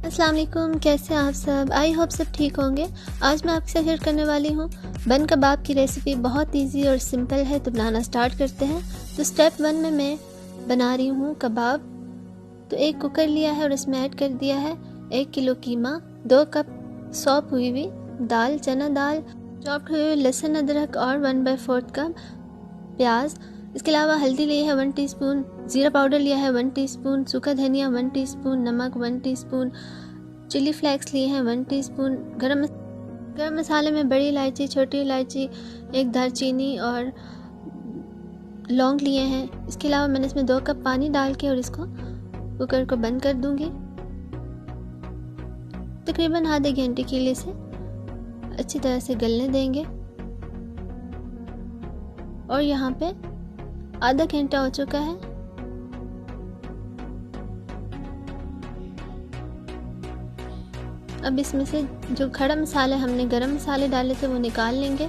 अस्सलाम वालेकुम, कैसे हैं आप सब। आई होप सब ठीक होंगे। आज मैं आपके साथ शेयर करने वाली हूँ बन कबाब की रेसिपी। बहुत इजी और सिंपल है, तो बनाना स्टार्ट करते हैं। तो स्टेप 1 में मैं बना रही हूँ कबाब। तो एक कुकर लिया है और इसमें ऐड कर दिया है 1 किलो कीमा, 2 कप सौंफ हुई हुई दाल, चना दाल, चॉप्ड हुए लहसुन अदरक और 1/4 कप प्याज। इसके अलावा हल्दी ली है 1 टीस्पून, ज़ीरा पाउडर लिया है 1 टीस्पून, सूखा धनिया 1 टीस्पून, नमक 1 टीस्पून, चिली फ्लेक्स लिए हैं 1 टीस्पून, गरम मसाले में बड़ी इलायची, छोटी इलायची, 1 दालचीनी और लौंग लिए हैं। इसके अलावा मैंने इसमें 2 कप पानी डाल के और इसको कुकर को बंद कर दूंगी। तकरीबन आधे घंटे के लिए इसे अच्छी तरह से गलने देंगे। और यहाँ पे आधा घंटा हो चुका है। अब इसमें से जो खड़ा मसाला हमने गरम मसाले डाले थे वो निकाल लेंगे।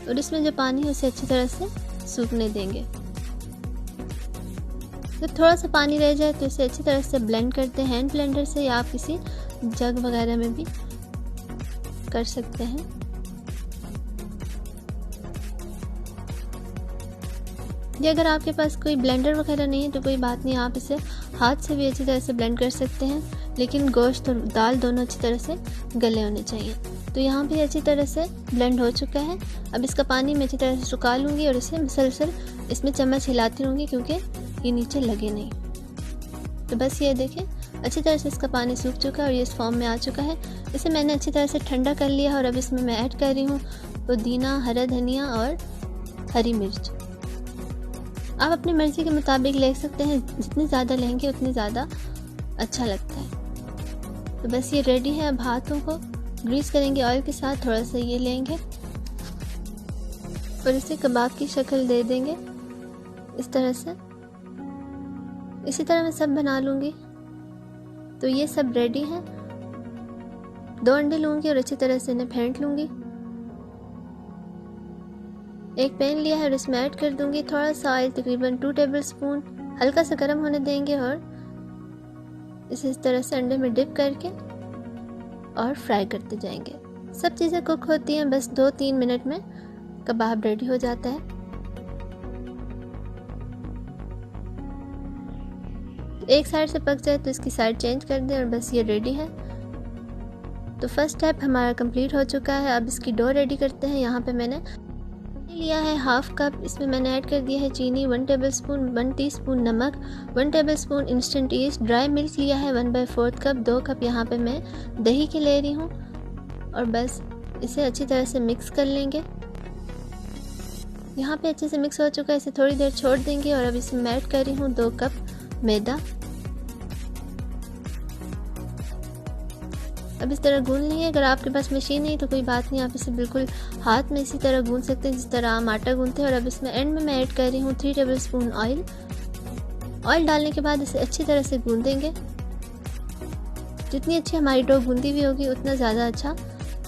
और इसमें जो पानी है उसे अच्छी तरह से सूखने देंगे। जब थोड़ा सा पानी रह जाए तो इसे अच्छी तरह से ब्लेंड करते हैं हैंड ब्लेंडर से, या आप किसी जग वगैरह में भी कर सकते हैं। या अगर आपके पास कोई ब्लेंडर वगैरह नहीं है तो कोई बात नहीं, आप इसे हाथ से भी अच्छी तरह से ब्लेंड कर सकते हैं, लेकिन गोश्त और दाल दोनों अच्छी तरह से गले होने चाहिए। तो यहाँ पे अच्छी तरह से ब्लेंड हो चुका है। अब इसका पानी मैं अच्छी तरह से सुखा लूँगी और इसे मुसलसल इसमें चम्मच हिलाती रहूँगी, क्योंकि ये नीचे लगे नहीं। तो बस ये देखें, अच्छी तरह से इसका पानी सूख चुका है और ये इस फॉर्म में आ चुका है। इसे मैंने अच्छी तरह से ठंडा कर लिया है और अब इसमें मैं ऐड कर रही हूँ पुदीना, हरा धनिया और हरी मिर्च। आप अपनी मर्ज़ी के मुताबिक ले सकते हैं, जितनी ज़्यादा लेंगे उतनी ज़्यादा अच्छा लगता है। तो बस ये रेडी है। अब हाथों को ग्रीस करेंगे ऑयल के साथ, थोड़ा सा ये लेंगे और इसे कबाब की शक्ल दे देंगे इस तरह से। इसी तरह मैं सब बना लूँगी। तो ये सब रेडी है। 2 अंडे लूँगी और अच्छी तरह से इन्हें फेंट लूँगी। एक पैन लिया है और इसमें ऐड कर दूंगी थोड़ा सा ऑयल, तकरीबन 2 टेबलस्पून। हल्का सा गर्म होने देंगे और इसे इस तरह से अंडे में डिप करके और फ्राई करते जाएंगे। सब चीज़ें कुक होती हैं, बस 2-3 मिनट में कबाब रेडी हो जाता है। एक साइड से पक जाए तो इसकी साइड चेंज कर दें और बस ये रेडी है। तो फर्स्ट स्टेप हमारा कंप्लीट हो चुका है। अब इसकी डो रेडी करते हैं। यहाँ पे मैंने लिया है 1/2 कप, इसमें मैंने ऐड कर दिया है चीनी 1 टेबलस्पून, 1 टीस्पून नमक, 1 tablespoon instant east, dry milk लिया है 1/4 कप, 2 कप यहाँ पे मैं दही के ले रही हूँ। और बस इसे अच्छी तरह से मिक्स कर लेंगे। यहाँ पे अच्छे से मिक्स हो चुका है, इसे थोड़ी देर छोड़ देंगे। और अब इसमें मैं ऐड कर रही हूँ 2 कप मैदा। अब इस तरह गूंद लेंगे। अगर आपके पास मशीन नहीं तो कोई बात नहीं, आप इसे बिल्कुल हाथ में इसी तरह गूंद सकते हैं जिस तरह हम आटा गूंदते हैं। और अब इसमें एंड में मैं ऐड कर रही हूँ 3 टेबलस्पून ऑयल। ऑयल डालने के बाद इसे अच्छी तरह से गूंदेंगे। जितनी अच्छी हमारी डो गूंदी हुई होगी उतना ज़्यादा अच्छा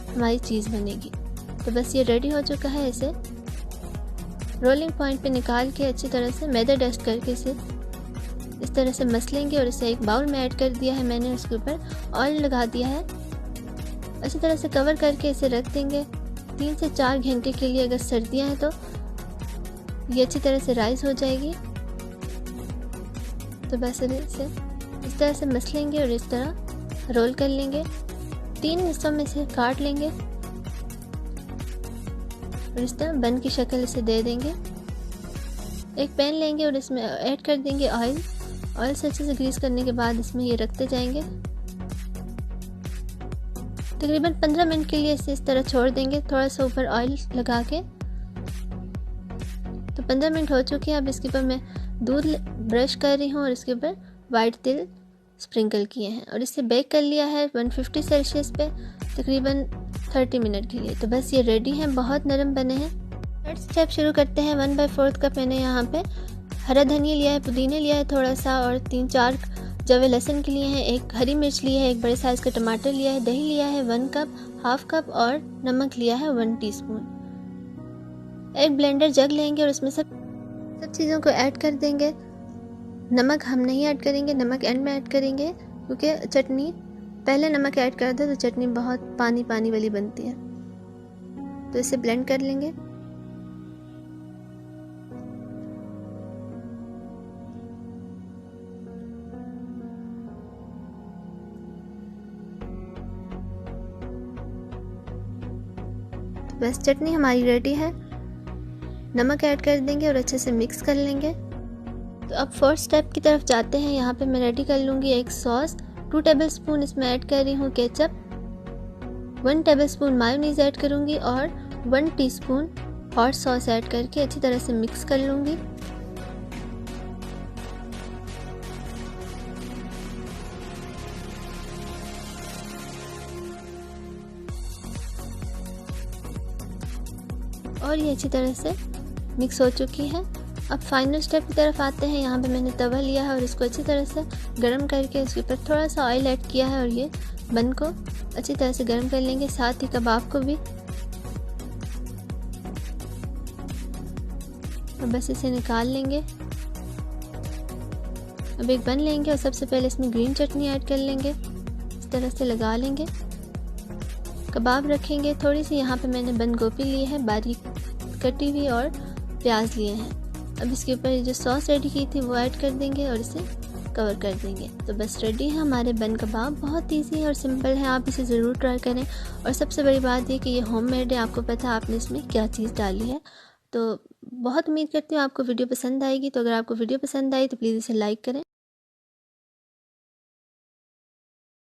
हमारी चीज़ बनेगी। तो बस ये रेडी हो चुका है। इसे रोलिंग पॉइंट पे निकाल के अच्छी तरह से मैदा डस्ट करके इसे इस तरह से मसलेंगे और इसे एक बाउल में ऐड कर दिया है मैंने। उसके ऊपर ऑयल लगा दिया है। अच्छी तरह से कवर करके इसे रख देंगे 3 से 4 घंटे के लिए। अगर सर्दियाँ हैं तो ये अच्छी तरह से राइस हो जाएगी। तो बस इसे इस तरह से मसलेंगे और इस तरह रोल कर लेंगे। 3 हिस्सों में इसे काट लेंगे और इस तरह बन की शक्ल इसे दे देंगे। एक पैन लेंगे और इसमें ऐड कर देंगे ऑयल। ऑयल से अच्छे से ग्रीस करने के बाद इसमें ये रखते जाएंगे। तकरीबन 15 मिनट के लिए इसे इस तरह छोड़ देंगे, थोड़ा सा ऊपर ऑयल लगा के। तो 15 मिनट हो चुके हैं। अब इसके ऊपर मैं दूध ब्रश कर रही हूँ और इसके ऊपर वाइट तिल स्प्रिंकल किए हैं और इसे बेक कर लिया है 150 सेल्सियस पे तकरीबन 30 मिनट के लिए। तो बस ये रेडी हैं, बहुत नरम बने हैं। थर्ड स्टेप शुरू करते हैं। 1/4 कप मैंने यहाँ पे हरा धनिया लिया है, पुदीने लिया है थोड़ा सा, और 3-4 जवे लहसुन के लिए हैं, 1 हरी मिर्च ली है, 1 बड़े साइज़ का टमाटर लिया है, दही लिया है 1 कप, 1/2 कप और नमक लिया है 1 टीस्पून। एक ब्लेंडर जग लेंगे और उसमें सब चीज़ों को ऐड कर देंगे। नमक हम नहीं ऐड करेंगे, नमक एंड में ऐड करेंगे, क्योंकि चटनी पहले नमक ऐड कर दो तो चटनी बहुत पानी पानी वाली बनती है। तो इसे ब्लेंड कर लेंगे। बस चटनी हमारी रेडी है। नमक ऐड कर देंगे और अच्छे से मिक्स कर लेंगे। तो अब फोर्थ स्टेप की तरफ जाते हैं। यहाँ पे मैं रेडी कर लूँगी एक सॉस। 2 टेबलस्पून इसमें ऐड कर रही हूँ केचप, 1 टेबलस्पून मायोनीज ऐड करूँगी और 1 टीस्पून हॉट सॉस ऐड करके अच्छी तरह से मिक्स कर लूँगी। और ये अच्छी तरह से मिक्स हो चुकी है। अब फाइनल स्टेप की तरफ आते हैं। यहाँ पे मैंने तवा लिया है और इसको अच्छी तरह से गर्म करके उसके ऊपर थोड़ा सा ऑयल ऐड किया है और ये बन को अच्छी तरह से गर्म कर लेंगे, साथ ही कबाब को भी। और बस इसे निकाल लेंगे। अब एक बन लेंगे और सबसे पहले इसमें ग्रीन चटनी ऐड कर लेंगे, इस तरह से लगा लेंगे। कबाब रखेंगे। थोड़ी सी यहाँ पे मैंने बंद गोभी ली है बारीक कटी हुई और प्याज लिए हैं। अब इसके ऊपर जो सॉस रेडी की थी वो ऐड कर देंगे और इसे कवर कर देंगे। तो बस रेडी है हमारे बन कबाब। बहुत इजी और सिंपल है, आप इसे ज़रूर ट्राई करें। और सबसे बड़ी बात ये कि ये होममेड है, आपको पता है आपने इसमें क्या चीज़ डाली है। तो बहुत उम्मीद करती हूँ आपको वीडियो पसंद आएगी। तो अगर आपको वीडियो पसंद आई तो प्लीज़ इसे लाइक करें।